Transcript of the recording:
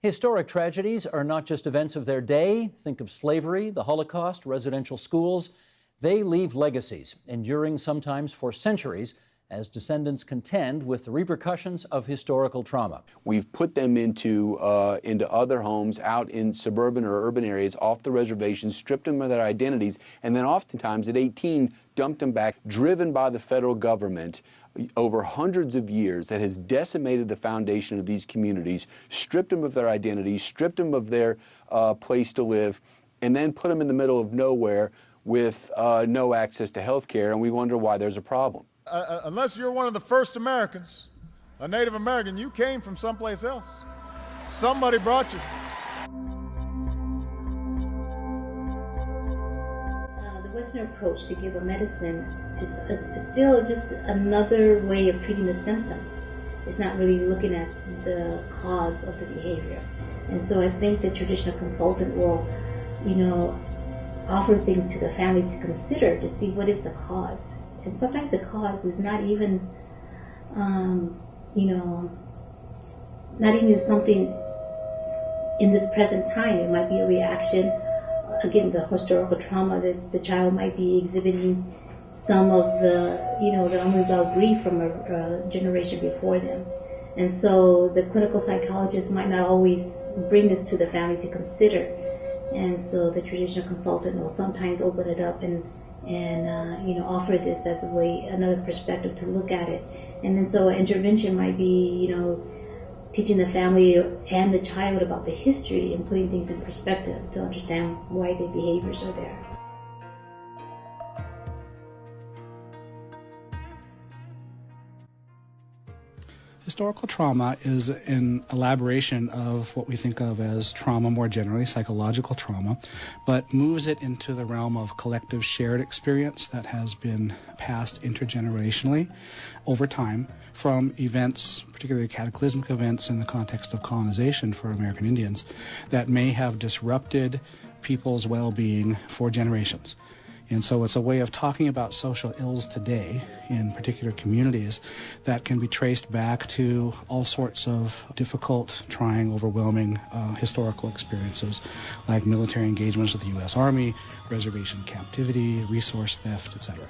Historic tragedies are not just events of their day. Think of slavery, the Holocaust, residential schools. They leave legacies, enduring sometimes for centuries, as descendants contend with the repercussions of historical trauma. We've put them into other homes out in suburban or urban areas off the reservations, stripped them of their identities, and then oftentimes at 18 dumped them back, driven by the federal government over hundreds of years that has decimated the foundation of these communities, stripped them of their identities, stripped them of their place to live, and then put them in the middle of nowhere with no access to health care, and we wonder why there's a problem. Unless you're one of the first Americans, a Native American, you came from someplace else. Somebody brought you. The Western approach to give a medicine is still just another way of treating the symptom. It's not really looking at the cause of the behavior. And so I think the traditional consultant will, offer things to the family to consider to see what is the cause. And sometimes the cause is not even, not even something in this present time. It might be a reaction, again, the historical trauma that the child might be exhibiting some of the, the unresolved grief from a generation before them. And so the clinical psychologist might not always bring this to the family to consider. And so the traditional consultant will sometimes open it up and offer this as a way, another perspective to look at it. And then so an intervention might be, teaching the family and the child about the history and putting things in perspective to understand why the behaviors are there. Historical trauma is an elaboration of what we think of as trauma more generally, psychological trauma, but moves it into the realm of collective shared experience that has been passed intergenerationally over time from events, particularly cataclysmic events in the context of colonization for American Indians, that may have disrupted people's well-being for generations. And so it's a way of talking about social ills today in particular communities that can be traced back to all sorts of difficult, trying, overwhelming historical experiences like military engagements with the U.S. Army, reservation captivity, resource theft, etc.